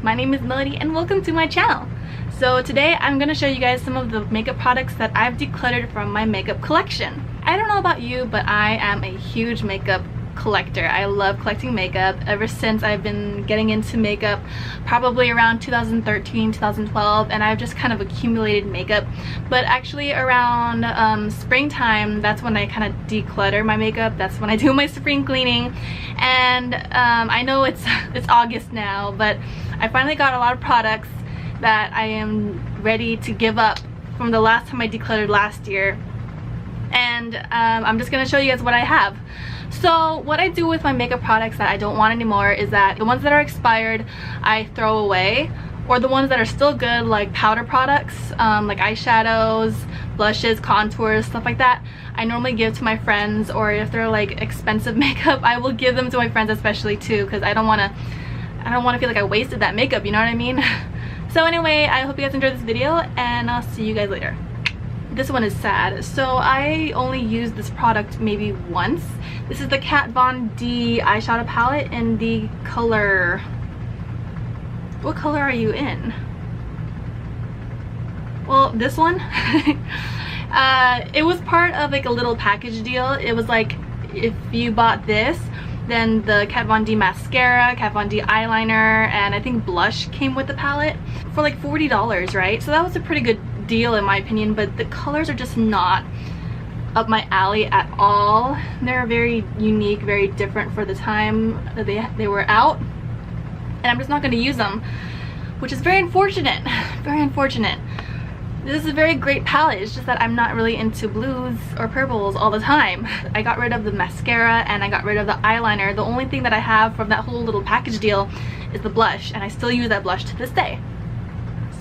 my name is Melody and welcome to my channel. So today I'm going to show you guys some of the makeup products that I've decluttered from my makeup collection. I don't know about you, but I am a huge makeup collector. I love collecting makeup ever since I've been getting into makeup, probably around 2013, 2012, and I've just kind of accumulated makeup. But actually around springtime, that's when I kind of declutter my makeup. That's when I do my spring cleaning. And I know it's August now, but I finally got a lot of products that I am ready to give up from the last time I decluttered last year. And I'm just gonna show you guys what I have. So what I do with my makeup products that I don't want anymore is that the ones that are expired I throw away, or the ones that are still good, like powder products, like eyeshadows, blushes, contours, stuff like that, I normally give to my friends. Or if they're like expensive makeup, I will give them to my friends especially too, because I don't want to feel like I wasted that makeup, you know what I mean? So anyway, I hope you guys enjoyed this video and I'll see you guys later. This one is sad. So I only used this product maybe once. This is the Kat Von D eyeshadow palette in the color... What color are you in? Well, this one. It was part of like a little package deal. It was like, if you bought this, then the Kat Von D mascara, Kat Von D eyeliner, and I think blush came with the palette for like $40, right? So that was a pretty good deal in my opinion, but the colors are just not up my alley at all. They're very unique, very different for the time that they were out, and I'm just not going to use them, which is very unfortunate. Very unfortunate. This is a very great palette. It's just that I'm not really into blues or purples all the time. I got rid of the mascara and I got rid of the eyeliner. The only thing that I have from that whole little package deal is the blush, and I still use that blush to this day.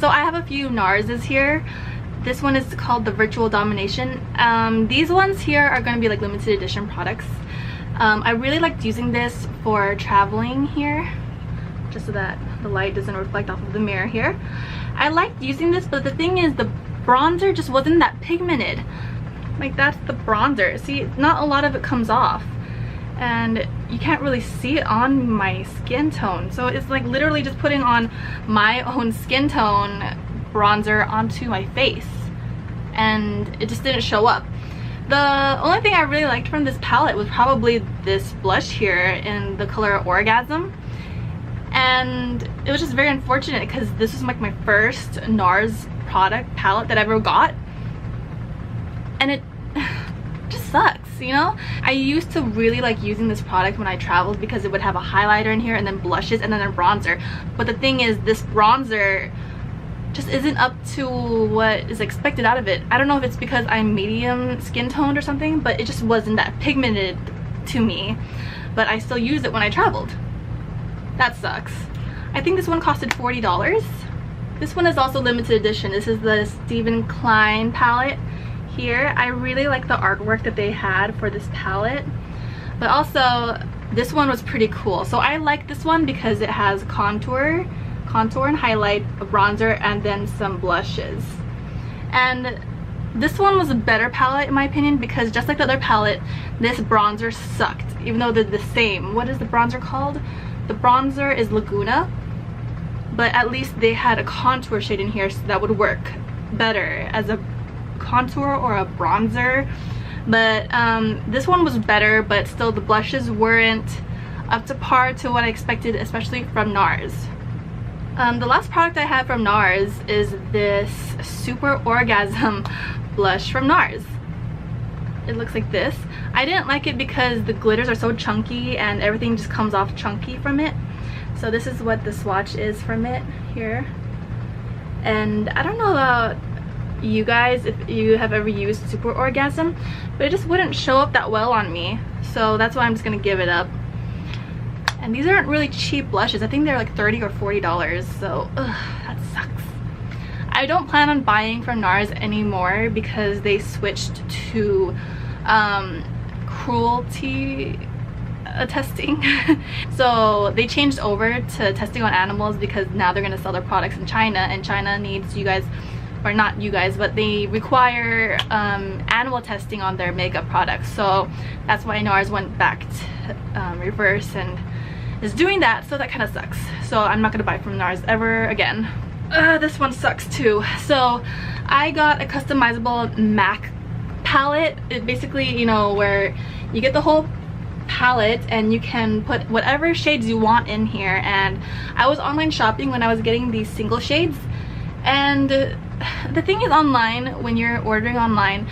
So I have a few NARS's here. This one is called the Virtual Domination. These ones here are going to be like limited edition products. I really liked using this for traveling here, just so that the light doesn't reflect off of the mirror here. I liked using this, but the thing is the bronzer just wasn't that pigmented. Like, that's the bronzer. See, not a lot of it comes off, and you can't really see it on my skin tone. So it's like literally just putting on my own skin tone bronzer onto my face, and it just didn't show up. The only thing I really liked from this palette was probably this blush here in the color Orgasm. And it was just very unfortunate because this was like my first NARS product palette that I ever got, and it just sucks, you know? I used to really like using this product when I traveled because it would have a highlighter in here and then blushes and then a bronzer. But the thing is, this bronzer just isn't up to what is expected out of it. I don't know if it's because I'm medium skin toned or something, but it just wasn't that pigmented to me. But I still use it when I traveled. That sucks. I think this one costed $40. This one is also limited edition. This is the Stephen Klein palette here. I really like the artwork that they had for this palette, but also this one was pretty cool. So I like this one because it has contour and highlight, a bronzer, and then some blushes. And this one was a better palette in my opinion, because just like the other palette, this bronzer sucked, even though they're the same. What is the bronzer called? The bronzer is Laguna, but at least they had a contour shade in here, so that would work better as a contour or a bronzer. But this one was better, but still the blushes weren't up to par to what I expected, especially from NARS. The last product I have from NARS is this Super Orgasm blush from NARS. It looks like this. I didn't like it because the glitters are so chunky and everything just comes off chunky from it. So this is what the swatch is from it here. And I don't know about you guys if you have ever used Super Orgasm, but it just wouldn't show up that well on me. So that's why I'm just gonna give it up. And these aren't really cheap blushes. I think they're like $30 or $40. So that sucks. I don't plan on buying from NARS anymore because they switched to cruelty testing. So they changed over to testing on animals because now they're going to sell their products in China, and China needs you guys, or not you guys, but they require animal testing on their makeup products. So that's why NARS went back to reverse and is doing that, so that kind of sucks. So I'm not gonna buy from NARS ever again. This one sucks too. So I got a customizable MAC palette. It basically, you know, where you get the whole palette and you can put whatever shades you want in here. And I was online shopping when I was getting these single shades, and the thing is, online, when you're ordering online,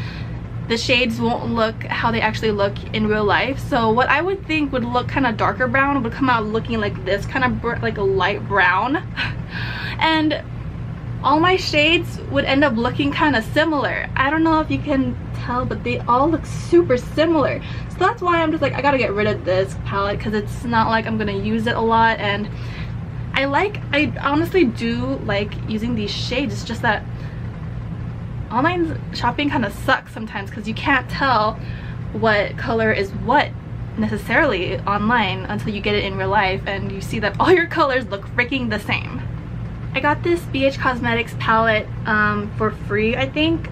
the shades won't look how they actually look in real life. So what I would think would look kind of darker brown would come out looking like this, kind of like a light brown. And all my shades would end up looking kind of similar. I don't know if you can tell, but they all look super similar. So that's why I'm just like, I gotta get rid of this palette, because it's not like I'm gonna use it a lot. And I honestly do like using these shades. It's just that online shopping kind of sucks sometimes, because you can't tell what color is what necessarily online until you get it in real life and you see that all your colors look freaking the same. I got this BH Cosmetics palette for free, I think,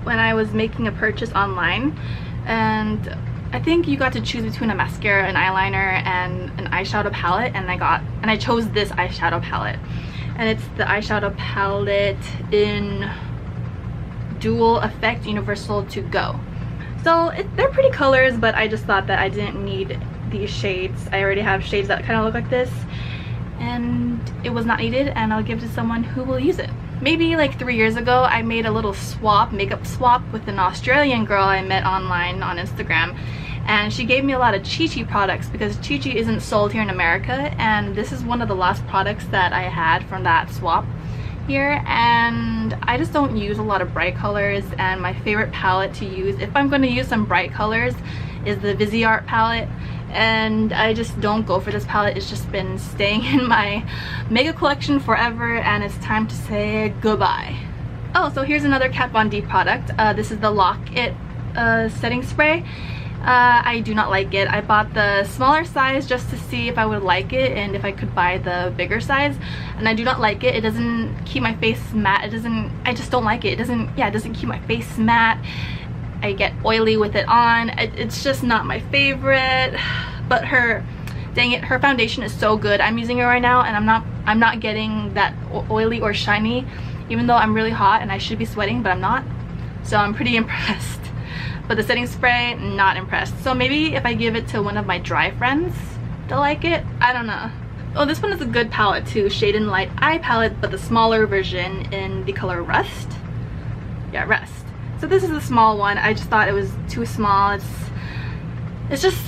when I was making a purchase online. And I think you got to choose between a mascara, an eyeliner, and an eyeshadow palette, and I chose this eyeshadow palette. And it's the eyeshadow palette in Dual Effect Universal to Go. So they're pretty colors, but I just thought that I didn't need these shades. I already have shades that kind of look like this, and it was not needed, and I'll give it to someone who will use it. Maybe like 3 years ago, I made a little makeup swap with an Australian girl I met online on Instagram, and she gave me a lot of Chi Chi products because Chi Chi isn't sold here in America, and this is one of the last products that I had from that swap here. And I just don't use a lot of bright colors, and my favorite palette to use if I'm going to use some bright colors is the Viseart palette, and I just don't go for this palette. It's just been staying in my makeup collection forever, and it's time to say goodbye. Oh, so here's another Kat Von D product. This is the Lock It setting spray. I do not like it. I bought the smaller size just to see if I would like it and if I could buy the bigger size, and I do not like it. It doesn't keep my face matte. I just don't like it. It doesn't keep my face matte. I get oily with it on. It's just not my favorite. But dang it, her foundation is so good. I'm using it right now, and I'm not getting that oily or shiny, even though I'm really hot and I should be sweating, but I'm not. So I'm pretty impressed. But the setting spray, not impressed. So maybe if I give it to one of my dry friends, they'll like it. I don't know. Oh, this one is a good palette too. Shade and Light Eye palette, but the smaller version in the color Rust. Yeah, Rust. So this is the small one. I just thought it was too small. It's just,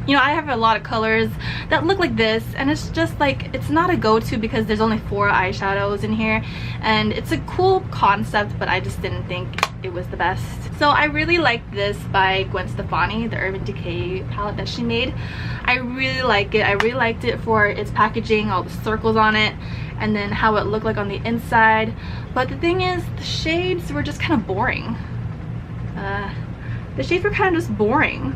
you know, I have a lot of colors that look like this, and it's just like, it's not a go-to because there's only 4 eyeshadows in here, and it's a cool concept, but I just didn't think it was the best. So I really like this by Gwen Stefani, the Urban Decay palette that she made. I really like it. I really liked it for its packaging, all the circles on it, and then how it looked like on the inside. But the thing is, the shades were just kind of boring. The shades were kind of just boring.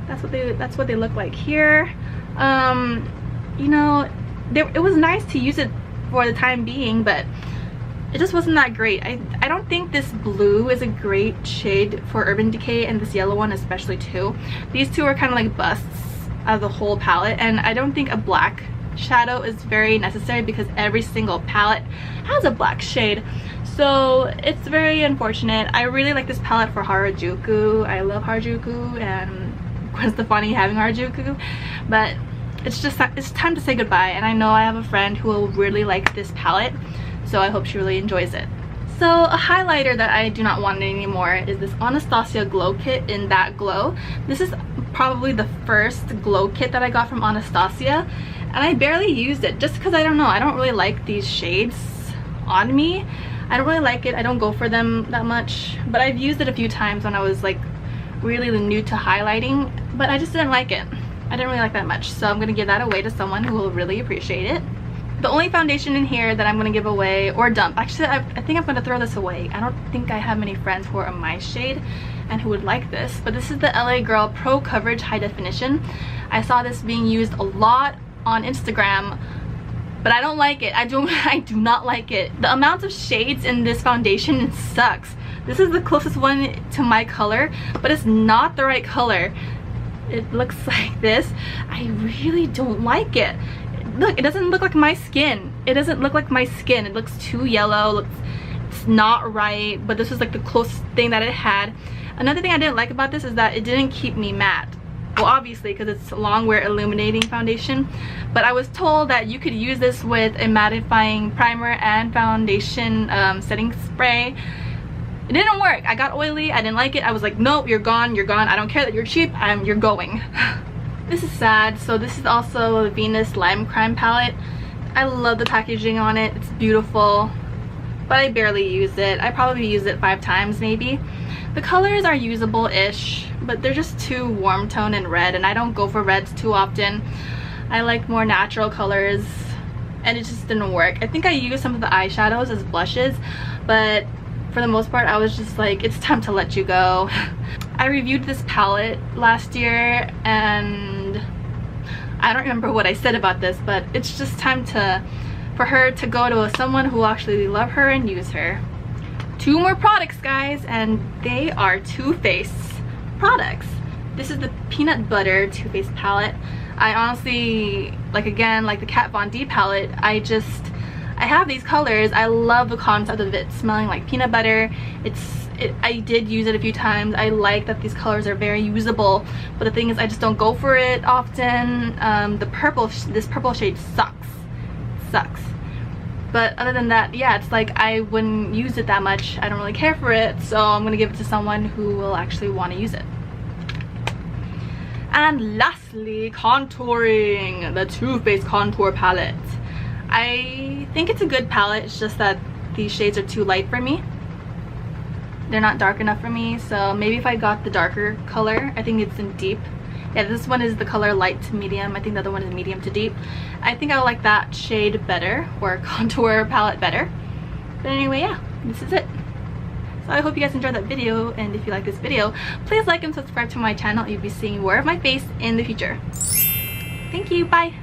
That's what they look like here. You know, it was nice to use it for the time being, but it just wasn't that great. I don't think this blue is a great shade for Urban Decay, and this yellow one especially too. These two are kind of like busts out of the whole palette, and I don't think a black shadow is very necessary because every single palette has a black shade. So it's very unfortunate. I really like this palette for Harajuku. I love Harajuku and Gwen Stefani having Harajuku, but it's time to say goodbye, and I know I have a friend who will really like this palette, so I hope she really enjoys it. So a highlighter that I do not want anymore is this Anastasia Glow Kit in That Glow. This is probably the first glow kit that I got from Anastasia, and I barely used it just because I don't know, I don't really like these shades on me. I don't really like it. I don't go for them that much, but I've used it a few times when I was like really new to highlighting, but I just didn't like it. I didn't really like that much, so I'm gonna give that away to someone who will really appreciate it. The only foundation in here that I'm gonna give away or dump, actually I think I'm gonna throw this away. I don't think I have many friends who are my shade and who would like this, but this is the LA Girl Pro Coverage High Definition. I saw this being used a lot on Instagram, but I don't like it. I do not like it. The amount of shades in this foundation sucks. This is the closest one to my color, but it's not the right color. it looks like this. I really don't like it. Look, it doesn't look like my skin. It doesn't look like my skin. It looks too yellow. It's not right, but this was like the closest thing that it had. Another thing I didn't like about this is that it didn't keep me matte. Well, obviously, because it's a long wear illuminating foundation, but I was told that you could use this with a mattifying primer and foundation setting spray. It didn't work. I got oily. I didn't like it. I was like, nope, you're gone, you're gone. I don't care that you're cheap. You're going. This is sad. So this is also a Venus Lime Crime palette. I love the packaging on it. It's beautiful, but I barely use it. I probably use it 5 times maybe. The colors are usable-ish, but they're just too warm tone and red, and I don't go for reds too often. I like more natural colors, and it just didn't work. I think I used some of the eyeshadows as blushes, but for the most part I was just like, it's time to let you go. I reviewed this palette last year, and I don't remember what I said about this, but it's just time for her to go to someone who will actually love her and use her. 2 more products, guys, and they are Too Faced products. This is the Peanut Butter Too Faced palette. I honestly, like, again, like the Kat Von D palette, I have these colors. I love the concept of it smelling like peanut butter. I did use it a few times. I like that these colors are very usable, but the thing is I just don't go for it often. This purple shade sucks. But other than that, yeah, it's like I wouldn't use it that much. I don't really care for it, so I'm gonna give it to someone who will actually want to use it. And lastly, contouring, the Too Faced contour palette. I think it's a good palette. It's just that these shades are too light for me. They're not dark enough for me, so maybe if I got the darker color, I think it's in deep. Yeah, this one is the color light to medium. I think the other one is medium to deep. I think I like that shade better, or contour palette better. But anyway, yeah, this is it. So I hope you guys enjoyed that video, and if you like this video, please like and subscribe to my channel. You'll be seeing more of my face in the future. Thank you, bye!